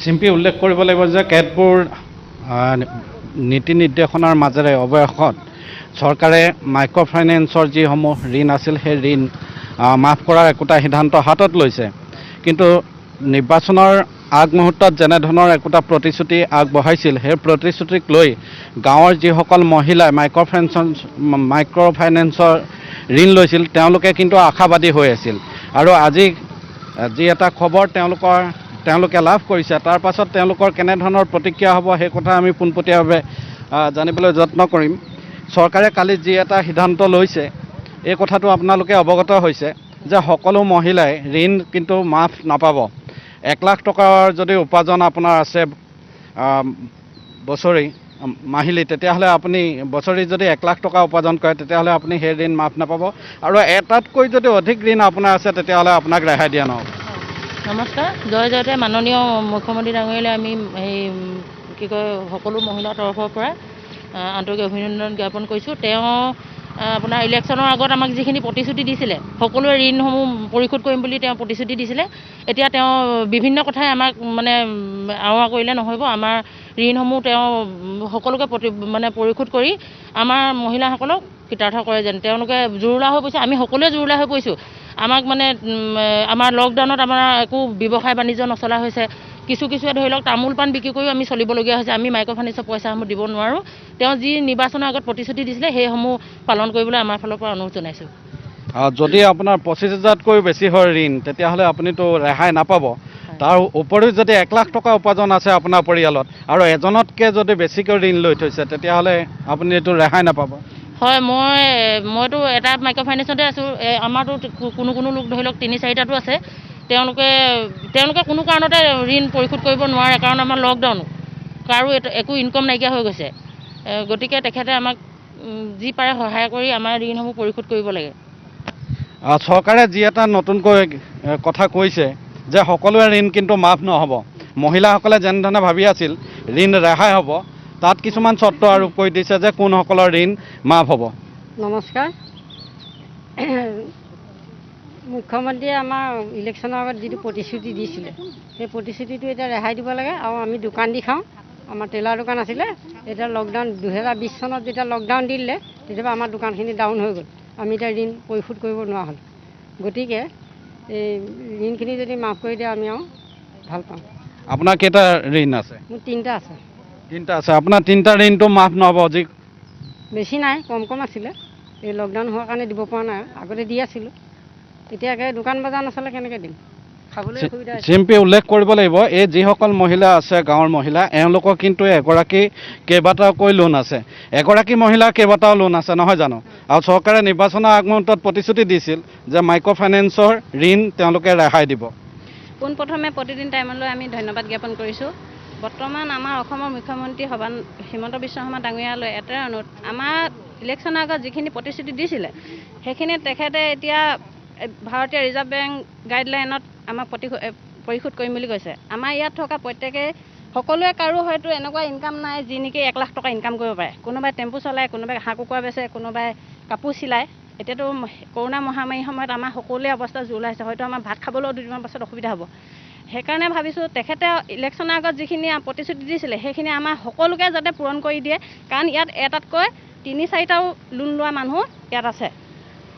চিম্পি উল্লেখ কৰিব লাগিব যে কেতবোৰ নীতি নিৰ্দেশনাৰ মাজেৰে অৱশেষত চৰকাৰে মাইক্ৰ'ফাইনেন্সৰ যিসমূহ ঋণ আছিল সেই ঋণ মাফ কৰাৰ একোটা সিদ্ধান্ত হাতত লৈছে। কিন্তু নিৰ্বাচনৰ আগমুহূৰ্তত যেনেধৰণৰ একোটা প্ৰতিশ্ৰুতি আগবঢ়াইছিল সেই প্ৰতিশ্ৰুতিক লৈ গাঁৱৰ যিসকল মহিলাই মাইক্ৰ'ফাইনেন্সৰ ঋণ লৈছিল তেওঁলোকে কিন্তু আশাবাদী হৈ আছিল। আৰু আজি যি এটা খবৰ তেওঁলোকে লাভ কৰিছে তাৰ পাছত তেওঁলোকৰ কেনেধৰণৰ প্ৰতিক্ৰিয়া হ'ব সেই কথা আমি পোনপটীয়াভাৱে জানিবলৈ যত্ন কৰিম। চৰকাৰে কালি যি এটা সিদ্ধান্ত লৈছে এই কথাটো আপোনালোকে অৱগত হৈছে যে সকলো মহিলাই ঋণ কিন্তু মাফ নাপাব। 1 লাখ টকাৰ যদি উপাৰ্জন আপোনাৰ আছে বছৰি মাহিলী, তেতিয়াহ'লে আপুনি বছৰি যদি 1 লাখ টকা উপাৰ্জন কৰে তেতিয়াহ'লে আপুনি সেই ঋণ মাফ নাপাব। আৰু এটাতকৈ যদি অধিক ঋণ আপোনাৰ আছে তেতিয়াহ'লে আপোনাক ৰেহাই দিয়া নহ'ব। নমস্কাৰ, জয় জয়তে মাননীয় মুখ্যমন্ত্ৰী ডাঙৰীয়ালৈ আমি সকলো মহিলাৰ তৰফৰ পৰা আন্তৰিক অভিনন্দন জ্ঞাপন কৰিছোঁ। তেওঁ আপোনাৰ ইলেকশ্যনৰ আগত আমাক যিখিনি প্ৰতিশ্ৰুতি দিছিলে, সকলোৱে ঋণসমূহ পৰিশোধ কৰিম বুলি তেওঁ প্ৰতিশ্ৰুতি দিছিলে। এতিয়া তেওঁ বিভিন্ন কথাই আমাক আওৱা কৰিলে নহ'ব। আমাৰ ঋণসমূহ তেওঁ সকলোকে পৰিশোধ কৰি আমাৰ মহিলাসকলক কৃতাৰ্থ কৰে যেন তেওঁলোকে জুৰুলা হৈ পৰিছে। আমি সকলোৱে জুৰুলা হৈ পৰিছোঁ। আমাক আমাৰ লকডাউনত আমাৰ একো ব্যৱসায় বাণিজ্য নচলা হৈছে। কিছুৱে ধৰি লওক তামোল পাণ বিক্ৰী কৰিও আমি চলিবলগীয়া হৈছে। আমি মাইক্ৰ'ফাইনেন্সৰ পইচাসমূহ দিব নোৱাৰোঁ। তেওঁ যি নিৰ্বাচনৰ আগত প্ৰতিশ্ৰুতি দিছিলে সেইসমূহ পালন কৰিবলৈ আমাৰ ফালৰ পৰা অনুৰোধ জনাইছোঁ। যদি আপোনাৰ 25,000তকৈ বেছি হয় ঋণ তেতিয়াহ'লে আপুনিতো ৰেহাই নাপাব। তাৰ উপৰিও যদি 1 লাখ টকা উপাৰ্জন আছে আপোনাৰ পৰিয়ালত আৰু এজনতকৈ যদি বেছিকৈ ঋণ লৈ থৈছে তেতিয়াহ'লে আপুনি এইটো ৰেহাই নাপাব। হয়, মইতো এটা মাইক্ৰ'ফাইনেন্সতে আছোঁ। আমাৰতো কোনো লোক ধৰি লওক 3-4টাতো আছে। তেওঁলোকে কোনো কাৰণতে ঋণ পৰিশোধ কৰিব নোৱাৰে, কাৰণ আমাৰ লকডাউন, কাৰো একো ইনকম নাইকিয়া হৈ গৈছে। গতিকে তেখেতে আমাক যি পাৰে সহায় কৰি আমাৰ ঋণসমূহ পৰিশোধ কৰিব লাগে। চৰকাৰে যি এটা নতুনকৈ কথা কৈছে যে সকলোৱে ঋণ কিন্তু মাফ নহ'ব। মহিলাসকলে যেনেধৰণে ভাবি আছিল ঋণ ৰেহাই হ'ব, তাত কিছুমান চৰ্ত আৰোপ কৰি দিছে যে কোনসকলৰ ঋণ মাফ হ'ব। নমস্কাৰ, মুখ্যমন্ত্ৰীয়ে আমাৰ ইলেকশ্যনৰ আগত যিটো প্ৰতিশ্ৰুতি দিছিলে সেই প্ৰতিশ্ৰুতিটো এতিয়া ৰেহাই দিব লাগে। আৰু আমি দোকান দি খাওঁ, আমাৰ টেইলাৰ দোকান আছিলে। এতিয়া লকডাউন 2020 চনত যেতিয়া লকডাউন দি দিলে তেতিয়াবা আমাৰ দোকানখিনি ডাউন হৈ গ'ল। আমি এতিয়া ঋণ পৰিশোধ কৰিব নোৱাৰা হ'ল। গতিকে এই ঋণখিনি যদি মাফ কৰি দিয়ে আমি আৰু ভাল পাওঁ। আপোনাৰ কেইটা ঋণ আছে? মোৰ 3টা আছে। 3টা আছে। আপোনাৰ 3টা ঋণটো মাফ নহ'ব? বেছি নাই, কম আছিলে। এই লকডাউন হোৱাৰ কাৰণে দিব পৰা নাই। আগতে দি আছিলোঁ, এতিয়া দোকান বজাৰ নচলে কেনেকৈ দিম, খাবলৈ অসুবিধা হৈছে। চিম্পি উল্লেখ কৰিব লাগিব এই যিসকল মহিলা আছে গাঁৱৰ মহিলা, এওঁলোকৰ কিন্তু এগৰাকী কেইবাটাওকৈ লোন আছে। এগৰাকী মহিলাৰ কেইবাটাও লোন আছে নহয় জানো? আৰু চৰকাৰে নিৰ্বাচনৰ আগমুহূৰ্তত প্ৰতিশ্ৰুতি দিছিল যে মাইক্ৰ'ফাইনেন্সৰ ঋণ তেওঁলোকে ৰেহাই দিব। পোনপ্ৰথমে প্ৰতিদিন টাইমলৈ আমি ধন্যবাদ জ্ঞাপন কৰিছোঁ। বৰ্তমান আমাৰ অসমৰ মুখ্যমন্ত্ৰী হিমন্ত বিশ্ব শৰ্মা ডাঙৰীয়ালৈ এটাই অনুৰোধ, আমাৰ ইলেকশ্যনৰ আগত যিখিনি প্ৰতিশ্ৰুতি দিছিলে সেইখিনি তেখেতে এতিয়া ভাৰতীয় ৰিজাৰ্ভ বেংক গাইডলাইনত আমাক পৰিশোধ কৰিম বুলি কৈছে। আমাৰ ইয়াত থকা সকলোৱে কাৰো হয়তো এনেকুৱা ইনকাম নাই যি নেকি 1 লাখ টকা ইনকাম কৰিব পাৰে। কোনোবাই টেম্পু চলায়, কোনোবাই হাঁহ কুকুৰা বেচে, কোনোবাই কাপোৰ চিলায়। এতিয়াতো কৰোণা মহামাৰীৰ সময়ত আমাৰ সকলোৱে অৱস্থা জুৰুলা হৈছে। হয়তো আমাৰ ভাত খাবলৈও দুদিনমান পাছত অসুবিধা হ'ব। সেইকাৰণে ভাবিছোঁ তেখেতে ইলেকশ্যনৰ আগত যিখিনি প্ৰতিশ্ৰুতি দিছিলে সেইখিনি আমাৰ সকলোকে যাতে পূৰণ কৰি দিয়ে, কাৰণ ইয়াত এটাতকৈ 3-4টাও লোন লোৱা মানুহ ইয়াত আছে।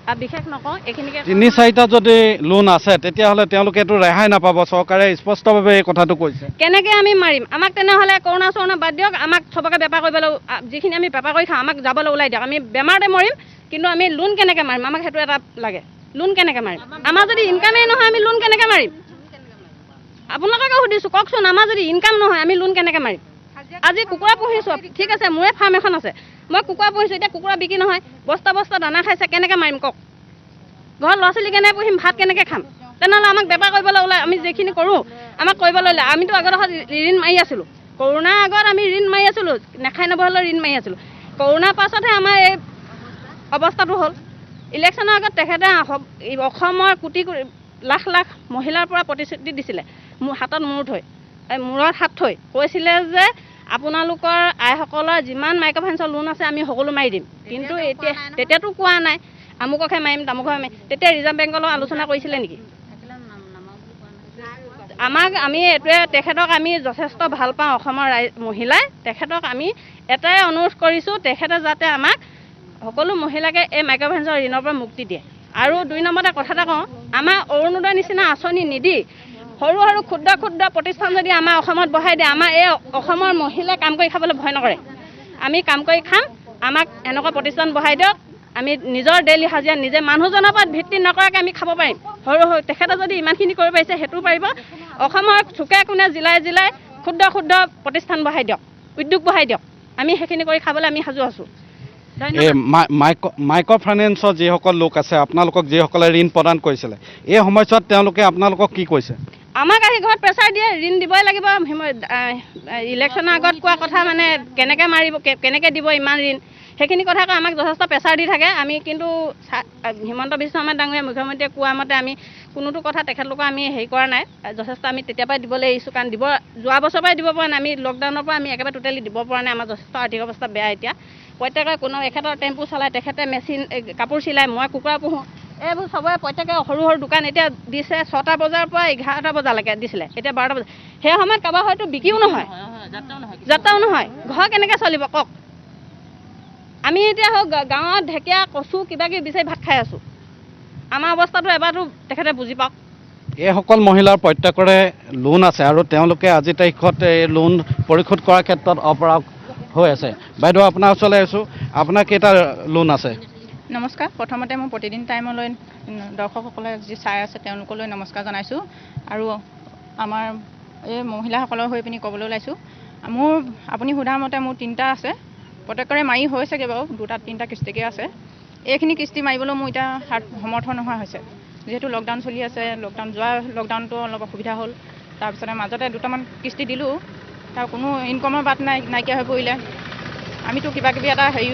আৰু বিশেষ নকওঁ, এইখিনিকে 3-4টা যদি লোন আছে তেতিয়াহ'লে তেওঁলোকেতো ৰেহাই নাপাব। চৰকাৰে স্পষ্টভাৱে এই কথাটো কৈছে। কেনেকৈ আমি মাৰিম? আমাক তেনেহ'লে কৰোণা বাদ দিয়ক, আমাক চবকে বেপাৰ কৰিবলৈ, যিখিনি আমি বেপাৰ কৰি খাওঁ আমাক যাবলৈ ওলাই দিয়ক। আমি বেমাৰতে মৰিম, কিন্তু আমি লোন কেনেকৈ মাৰিম? আমাক সেইটো এটা লাগে। লোন কেনেকৈ মাৰিম? আমাৰ যদি ইনকামেই নহয় আমি লোন কেনেকৈ মাৰিম? আপোনালোকে সুধিছোঁ, কওকচোন। আমাৰ যদি ইনকাম নহয় আমি লোন কেনেকৈ মাৰিম? আজি কুকুৰা পুহিছোঁ, ঠিক আছে, মোৰে ফাৰ্ম এখন আছে, মই কুকুৰা পুহিছোঁ। এতিয়া কুকুৰা বিক্ৰী নহয়, বস্তা দানা খাইছে, কেনেকৈ মাৰিম কওক? ঘৰত ল'ৰা ছোৱালী কেনেকৈ পুহিম? ভাত কেনেকৈ খাম? তেনেহ'লে আমাক বেপাৰ কৰিবলৈ ওলাই, আমি যিখিনি কৰোঁ আমাক কৰিবলৈ ওলাই। আমিতো আগত ঋণ মাৰি আছিলোঁ। কৰোণাৰ আগত আমি ঋণ মাৰি আছিলোঁ, নেখাই নবহলেও ঋণ মাৰি আছিলোঁ। কৰোণাৰ পাছতহে আমাৰ এই অৱস্থাটো হ'ল। ইলেকশ্যনৰ আগত তেখেতে অসমৰ লাখ মহিলাৰ পৰা প্ৰতিশ্ৰুতি দিছিলে, মোৰ হাতত মূৰত হাত থৈ কৈছিলে যে আপোনালোকৰ আইসকলৰ যিমান মাইক্ৰ'ফাইনেন্সৰ লোন আছে আমি সকলো মাৰি দিম। কিন্তু তেতিয়াতো কোৱা নাই আমুকহে মাৰিম তামুকহে মাৰিম। তেতিয়া ৰিজাৰ্ভ বেংকৰ লগত আলোচনা কৰিছিলে নেকি? আমি এইটোৱে তেখেতক আমি যথেষ্ট ভাল পাওঁ। অসমৰ মহিলাই তেখেতক আমি এটাই অনুৰোধ কৰিছোঁ, তেখেতে যাতে আমাক সকলো মহিলাকে এই মাইক্ৰ'ফাইনেন্সৰ ঋণৰ পৰা মুক্তি দিয়ে। আৰু 2 নম্বৰতে কথা এটা কওঁ, আমাৰ অৰুণোদয় নিচিনা আঁচনি নিদি সৰু সৰু ক্ষুদ্ৰ ক্ষুদ্ৰ প্ৰতিষ্ঠান যদি আমাৰ অসমত বহাই দিয়ে, আমাৰ এই অসমৰ মহিলাই কাম কৰি খাবলৈ ভয় নকৰে। আমি কাম কৰি খাম, আমাক এনেকুৱা প্ৰতিষ্ঠান বহাই দিয়ক, আমি নিজৰ ডেইলি হাজিৰা নিজে মানুহজনৰ ওপৰত ভিত্তি নকৰাকৈ আমি খাব পাৰিম। সৰু সৰু তেখেতে যদি ইমানখিনি কৰিব পাৰিছে সেইটোও পাৰিব। অসমৰ চুকে কোণে জিলাই জিলাই ক্ষুদ্ৰ ক্ষুদ্ৰ প্ৰতিষ্ঠান বহাই দিয়ক, উদ্যোগ বহাই দিয়ক, আমি সেইখিনি কৰি খাবলৈ আমি সাজু আছোঁ। এই মাইক্ৰ' ফাইনেন্সৰ যিসকল লোক আছে, আপোনালোকক যিসকলে ঋণ প্ৰদান কৰিছিলে, এই সময়ছোৱাত তেওঁলোকে আপোনালোকক কি কৈছে? আমাক আহি ঘৰত প্ৰেছাৰ দিয়ে, ঋণ দিবই লাগিব। ইলেকশ্যনৰ আগত কোৱা কথা মানে কেনেকৈ মাৰিব, কেনেকৈ দিব ইমান ঋণ, সেইখিনি কথা কৈ আমাক যথেষ্ট প্ৰেছাৰ দি থাকে। আমি কিন্তু হিমন্ত বিশ্ব শৰ্মা ডাঙৰীয়া মুখ্যমন্ত্ৰীয়ে কোৱা মতে আমি কোনোটো কথা তেখেতলোকক আমি হেৰি কৰা নাই। যথেষ্ট আমি তেতিয়াৰ পৰাই দিবলৈ এৰিছোঁ, কাৰণ যোৱা বছৰৰ পৰাই দিব পৰা নাই। আমি লকডাউনৰ পৰা আমি একেবাৰে টোটেলি দিব পৰা নাই। আমাৰ যথেষ্ট আৰ্থিক অৱস্থা বেয়া এতিয়া। প্ৰত্যেকে কোনো এখেতৰ টেম্পু চলায়, তেখেতে মেচিন কাপোৰ চিলায়, মই কুকুৰা পোহোঁ। এইবোৰ চবৰে প্ৰত্যেকে সৰু সৰু দোকান এতিয়া দিছে। 6টা বজাৰ পৰা 11টা বজালৈকে দিছিলে, এতিয়া 12টা বজা। সেই সময়ত কাৰোবাৰ হয়তো বিক্ৰীও নহয়, যাত্ৰাও নহয়, ঘৰ কেনেকৈ চলিব কওক? আমি এতিয়া গাঁৱত ঢেকীয়া কচু কিবা কিবি বিচাৰি ভাত খাই আছোঁ। আমাৰ অৱস্থাটো এবাৰতো তেখেতে বুজি পাওক। এইসকল মহিলাৰ প্ৰত্যেকৰে লোন আছে আৰু তেওঁলোকে আজিৰ তাৰিখত এই লোন পৰিশোধ কৰাৰ ক্ষেত্ৰত অপাৰগ হৈ আছে। বাইদেউ, আপোনাৰ ওচৰলৈ আহিছোঁ। আপোনাৰ কেইটা লোন আছে? নমস্কাৰ। প্ৰথমতে মই প্ৰতিদিন টাইমলৈ দৰ্শকসকলে যি চাই আছে তেওঁলোকলৈ নমস্কাৰ জনাইছোঁ। আৰু আমাৰ এই মহিলাসকলৰ হৈ পিনি ক'বলৈ ওলাইছোঁ, আপুনি সোধা মতে মোৰ 3টা আছে। প্ৰত্যেকৰে মাৰি হৈছেগৈ বাৰু, 2-3টা কিস্তিকে আছে। এইখিনি কিস্তি মাৰিবলৈ মোৰ এতিয়া সমৰ্থ নোহোৱা হৈছে, যিহেতু লকডাউন চলি আছে। লকডাউনটো অলপ অসুবিধা হ'ল। তাৰপিছতে মাজতে 2টামান কিস্তি দিলোঁ, তাৰ কোনো ইনকমৰ বাট নাইকিয়া হৈ পৰিলে। আমিতো কিবা কিবি এটা হেৰি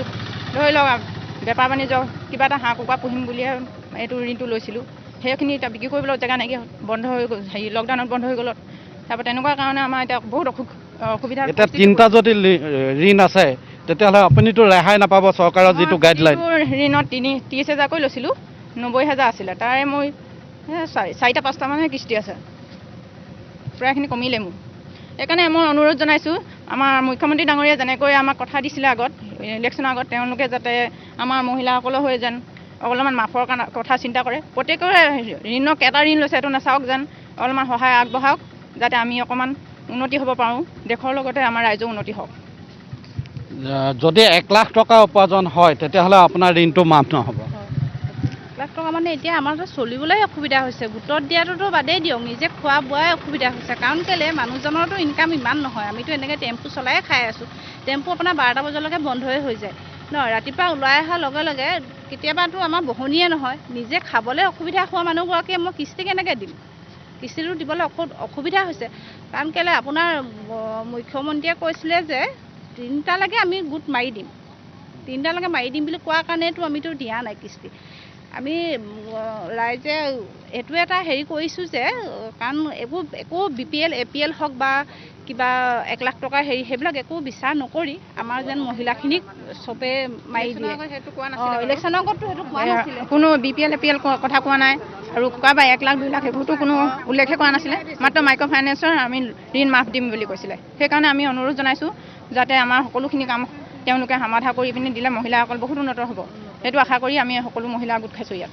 ধৰি লওক বেপাৰ বাণিজ্য কিবা এটা হাঁহ কুকুৰা পুহিম বুলিয়ে এইটো ঋণটো লৈছিলোঁ। সেইখিনি এতিয়া বিক্ৰী কৰিবলৈ জেগা নাইকিয়া হ'ল, বন্ধ হৈ গ'ল। লকডাউনত বন্ধ হৈ গ'ল। তাৰপৰা তেনেকুৱা কাৰণে আমাৰ এতিয়া বহুত অসুবিধা। এতিয়া 3টা যদি ঋণ আছে, তেতিয়াহ'লে আপুনিতো ৰেহাই নাপাব চৰকাৰৰ যিটো গাইডলাইন। ঋণত 30,000কৈ লৈছিলোঁ, 90,000 আছিলে। তাৰে মই 4-5টামানহে কিস্তি আছে, প্ৰায়খিনি কমিলে মোৰ। সেইকাৰণে মই অনুৰোধ জনাইছোঁ, আমাৰ মুখ্যমন্ত্ৰী ডাঙৰীয়া যেনেকৈ আমাক কথা দিছিলে আগত, ইলেকশ্যনৰ আগত, তেওঁলোকে যাতে আমাৰ মহিলাসকলৰ হৈ যেন অলপমান মাফৰ কথা চিন্তা কৰে। প্ৰত্যেকৰে ঋণক এটা ঋণ লৈছে, এইটো নাচাওক, যেন অলপমান সহায় আগবঢ়াওক, যাতে আমি অকণমান উন্নতি হ'ব পাৰোঁ, দেশৰ লগতে আমাৰ ৰাইজৰ উন্নতি হওক। যদি 1 লাখ টকা উপাৰ্জন হয়, তেতিয়াহ'লে আপোনাৰ ঋণটো মাফ নহ'ব। 1 লাখ টকা মানে এতিয়া আমাৰ চলিবলৈ অসুবিধা হৈছে। গোটত দিয়াটোতো বাদেই দিয়ক, নিজে খোৱা বোৱাই অসুবিধা হৈছে। কাৰণ কেলৈ, মানুহজনৰতো ইনকাম ইমান নহয়। আমিতো এনেকৈ টেম্পু চলায়ে খাই আছোঁ। টেম্পু আপোনাৰ 12টা বজালৈকে বন্ধই হৈ যায় ন। ৰাতিপুৱা ওলাই অহাৰ লগে লগে কেতিয়াবাতো আমাৰ বহনীয়ে নহয়। নিজে খাবলৈ অসুবিধা হোৱা মানুহগৰাকীয়ে মই কিস্তি কেনেকৈ দিম? কিস্তিটো দিবলৈ অসুবিধা হৈছে। কাৰণ কেলৈ, আপোনাৰ মুখ্যমন্ত্ৰীয়ে কৈছিলে যে 3টালৈকে আমি গোট মাৰি দিম, 3টালৈকে মাৰি দিম বুলি কোৱাৰ কাৰণেতো আমিতো দিয়া নাই কিস্তি। আমি ৰাইজে এইটো এটা হেৰি কৰিছোঁ যে, কাৰণ এইবোৰ একো BPL APL হওক বা কিবা 1 লাখ টকাৰ হেৰি, সেইবিলাক একো বিচাৰ নকৰি আমাৰ যেন মহিলাখিনিক চবে মাৰি দিয়ে। ইলেকশ্যনৰ আগততো সেইটো কোৱা নাছিলে, কোনো BPL APL কথা কোৱা নাই। আৰু কাৰোবাৰ 1 লাখ 2 লাখ সেইবোৰতো কোনো উল্লেখে কৰা নাছিলে। মাত্ৰ মাইক্ৰ' ফাইনেন্সৰ আমি ঋণ মাফ দিম বুলি কৈছিলে। সেইকাৰণে আমি অনুৰোধ জনাইছোঁ, যাতে আমাৰ সকলোখিনি কাম তেওঁলোকে সমাধা কৰি পিনি দিলে মহিলাসকল বহুত উন্নত হ'ব। সেইটো আশা কৰি আমি সকলো মহিলা গোট খাইছোঁ ইয়াত।